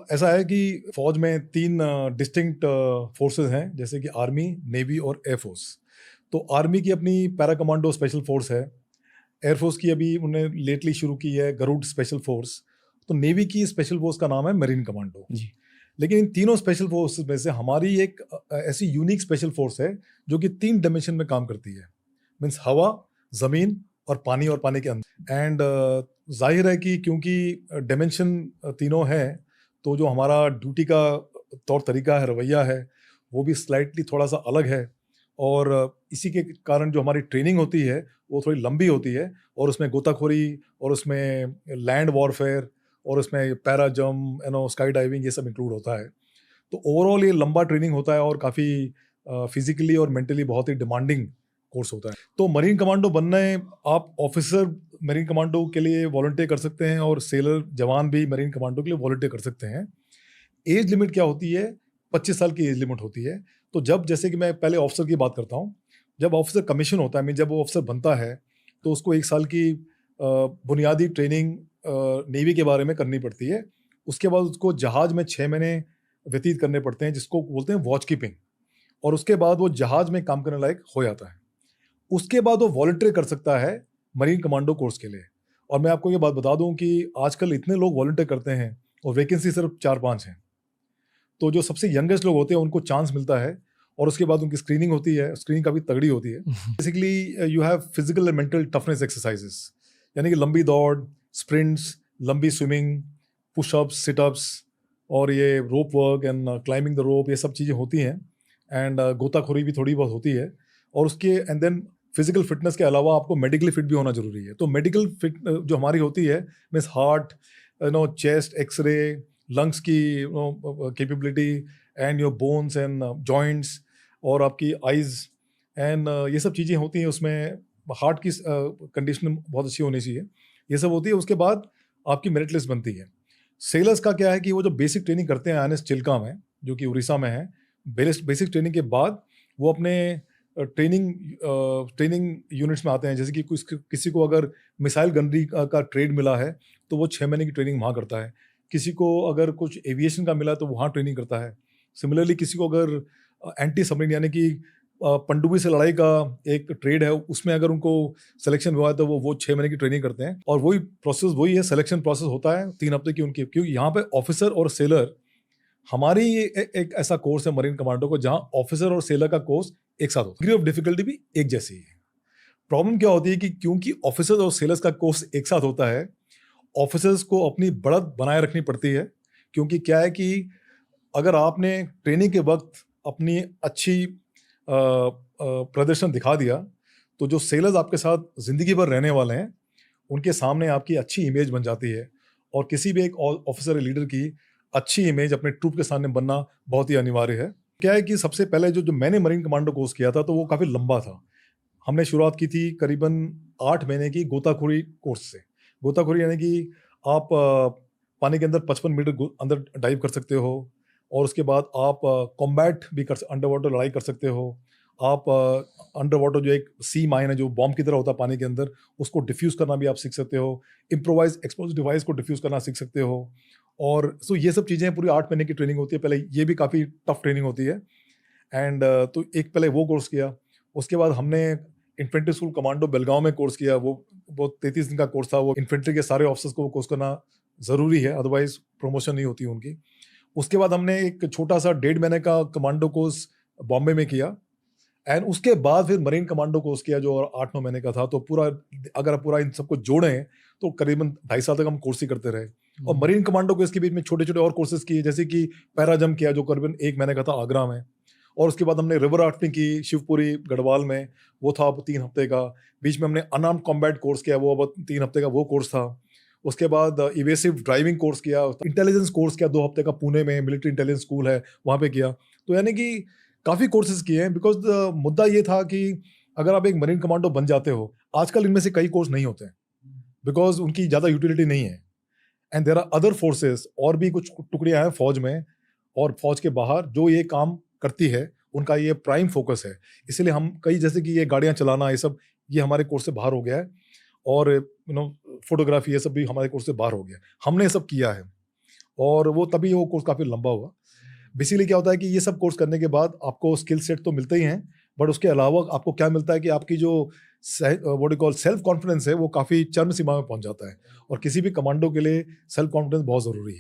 ऐसा है कि फौज में 3 डिस्टिंक्ट फोर्सेस हैं, जैसे कि आर्मी, नेवी और एयरफोर्स। तो आर्मी की अपनी पैरा कमांडो स्पेशल फोर्स है, एयरफोर्स की अभी उन्होंने लेटली शुरू की है गरुड़ स्पेशल फोर्स, तो नेवी की स्पेशल फोर्स का नाम है मरीन कमांडो। जी। लेकिन इन तीनों स्पेशल फोर्सेस में से हमारी एक ऐसी यूनिक स्पेशल फोर्स है जो कि 3 डायमेंशन में काम करती है, मीन्स हवा, ज़मीन और पानी के अंदर। एंड जाहिर है कि क्योंकि डायमेंशन तीनों हैं, तो जो हमारा ड्यूटी का तौर तरीका है, रवैया है, वो भी स्लाइटली थोड़ा-सा अलग है। और इसी के कारण जो हमारी ट्रेनिंग होती है, वो थोड़ी लंबी होती है, और उसमें गोताखोरी और उसमें लैंड वॉरफेयर और उसमें पैरा जंप, स्काई डाइविंग, ये सब इंक्लूड होता है। तो ओवरऑल ये लंबा ट्रेनिंग होता है और काफ़ी फिज़िकली और मेंटली बहुत ही डिमांडिंग कोर्स होता है। तो मरीन कमांडो बनने आप ऑफिसर मरीन कमांडो के लिए वॉलंटियर कर सकते हैं और सेलर जवान भी मरीन कमांडो के लिए वॉलंटियर कर सकते हैं। एज लिमिट क्या होती है? 25 साल की एज लिमिट होती है। तो जब, जैसे कि मैं पहले ऑफिसर की बात करता हूँ, जब ऑफिसर कमीशन होता है, मीन जब वो ऑफिसर बनता है, तो उसको 1 साल की बुनियादी ट्रेनिंग नेवी के बारे में करनी पड़ती है। उसके बाद उसको जहाज में 6 महीने व्यतीत करने पड़ते हैं, जिसको बोलते हैं वॉच कीपिंग, और उसके बाद वो जहाज में काम करने लायक हो जाता है। उसके बाद वो वॉलंटियर कर सकता है मरीन कमांडो कोर्स के लिए। और मैं आपको ये बात बता दूं कि आजकल इतने लोग वॉलंटियर करते हैं और वैकेंसी सिर्फ 4-5 हैं। तो जो सबसे यंगेस्ट लोग होते हैं उनको चांस मिलता है, और उसके बाद उनकी स्क्रीनिंग होती है, स्क्रीनिंग काफ़ी तगड़ी होती है। Basically you have physical and mental toughness exercises, यानी कि लंबी दौड़, स्प्रिंट्स, लंबी स्विमिंग, पुशअप्स, सिटअप्स, और ये rope work and climbing the rope, ये सब चीज़ें होती हैं। एंड गोताखोरी भी थोड़ी बहुत होती है। और उसके एंड देन फिजिकल फिटनेस के अलावा आपको मेडिकली फिट भी होना जरूरी है। तो मेडिकल फिट जो हमारी होती है, means heart, chest x-ray, lungs की capability, and your bones and joints, और आपकी आइज़, एंड ये सब चीज़ें होती हैं उसमें। हार्ट की कंडीशन बहुत अच्छी होनी चाहिए, ये सब होती है। उसके बाद आपकी मेरिट लिस्ट बनती है। सेलर्स का क्या है कि वो जो बेसिक ट्रेनिंग करते हैं INS चिल्का में, जो कि उड़ीसा में है, बेसिक ट्रेनिंग के बाद वो अपने ट्रेनिंग यूनिट्स में आते हैं। जैसे कि किसी को अगर मिसाइल गनरी का ट्रेड मिला है, तो वो 6 महीने की ट्रेनिंग वहाँ करता है। किसी को अगर कुछ एविएशन का मिला तो वहाँ ट्रेनिंग करता है। सिमिलरली किसी को अगर एंटी सबमरीन, यानी कि पनडुब्बी से लड़ाई का एक ट्रेड है, उसमें अगर उनको सिलेक्शन हुआ है, तो वो 6 महीने की ट्रेनिंग करते हैं। और वही प्रोसेस वही है, सिलेक्शन प्रोसेस होता है 3 हफ्ते की उनकी। क्योंकि यहाँ पे ऑफिसर और सेलर, हमारी एक ऐसा कोर्स है मरीन कमांडो को, जहाँ ऑफिसर और सेलर का कोर्स एक साथ होता है। डिग्री ऑफ डिफिकल्टी भी एक जैसी है। प्रॉब्लम क्या होती है कि क्योंकि ऑफिसर्स और सेलर्स का कोर्स एक साथ होता है, ऑफिसर्स को अपनी बढ़त बनाए रखनी पड़ती है। क्योंकि क्या है कि अगर आपने ट्रेनिंग के वक्त अपनी अच्छी प्रदर्शन दिखा दिया, तो जो सेलर्स आपके साथ जिंदगी भर रहने वाले हैं, उनके सामने आपकी अच्छी इमेज बन जाती है। और किसी भी एक ऑफिसर या लीडर की अच्छी इमेज अपने ट्रूप के सामने बनना बहुत ही अनिवार्य है। क्या है कि सबसे पहले जो मैंने मरीन कमांडो कोर्स किया था, तो वो काफ़ी लंबा था। हमने शुरुआत की थी करीबन 8 महीने की गोताखोरी कोर्स से। गोताखोरी यानी कि आप पानी के अंदर 55 मीटर अंदर डाइव कर सकते हो, और उसके बाद आप कॉम्बैट भी अंडर वाटर लड़ाई कर सकते हो। आप अंडर वाटर जो एक सी माइन है, जो बॉम्ब की तरह होता है पानी के अंदर, उसको डिफ्यूज़ करना भी आप सीख सकते हो। इम्प्रोवाइज एक्सप्लोसिव डिवाइस को डिफ्यूज़ करना सीख सकते हो। और सो ये सब चीज़ें पूरी 8 महीने की ट्रेनिंग होती है। पहले ये भी काफ़ी टफ ट्रेनिंग होती है। एंड तो एक पहले वो कोर्स किया। उसके बाद हमने इन्फेंट्री स्कूल कमांडो बेलगांव में कोर्स किया। वो 33 दिन का कोर्स था। वो इन्फेंट्री के सारे ऑफिसर्स को वो कोर्स करना ज़रूरी है, अदरवाइज प्रमोशन नहीं होती उनकी। उसके बाद हमने एक छोटा सा 1.5 महीने का कमांडो कोर्स बॉम्बे में किया। एंड उसके बाद फिर मरीन कमांडो कोर्स किया, जो 8-9 महीने का था। तो पूरा, अगर आप पूरा इन सबको जोड़ें, तो करीबन 2.5 साल तक हम कोर्स ही करते रहे। और मरीन कमांडो को इसके बीच में छोटे छोटे और कोर्सेज किए, जैसे कि पैरा जंप किया, जो करीबन 1 महीने का था आगरा में। और उसके बाद हमने रिवर राफ्टिंग की शिवपुरी गढ़वाल में, वो था 3 हफ्ते का। बीच में हमने अनआर्म्ड कॉम्बैट कोर्स किया, वो अब 3 हफ्ते का वो कोर्स था। उसके बाद इवेसिव ड्राइविंग कोर्स किया। इंटेलिजेंस कोर्स किया 2 हफ्ते का, पुणे में मिलिट्री इंटेलिजेंस स्कूल है, वहाँ पे किया। तो यानी कि काफ़ी कोर्सेज किए हैं। बिकॉज मुद्दा ये था कि अगर आप एक मरीन कमांडो बन जाते हो, आजकल इनमें से कई कोर्स नहीं होते हैं, बिकॉज उनकी ज़्यादा यूटिलिटी नहीं है। And there are other forces, और भी कुछ टुकड़ियां हैं फौज में और फौज के बाहर जो ये काम करती है, उनका ये प्राइम फोकस है। इसलिए हम कई, जैसे कि ये गाड़ियां चलाना, ये सब ये हमारे कोर्स से बाहर हो गया है। और फोटोग्राफी, ये सब भी हमारे कोर्स से बाहर हो गया। हमने ये सब किया है। और वो तभी वो कोर्स काफ़ी लंबा हुआ। बेसिकली क्या होता है कि ये सब कोर्स करने के बाद आपको स्किल सेट तो मिलते ही हैं, बट उसके अलावा आपको क्या मिलता है कि आपकी जो what you call self confidence है, वो काफ़ी चरम सीमा में पहुँच जाता है और किसी भी कमांडो के लिए सेल्फ कॉन्फिडेंस बहुत ज़रूरी है।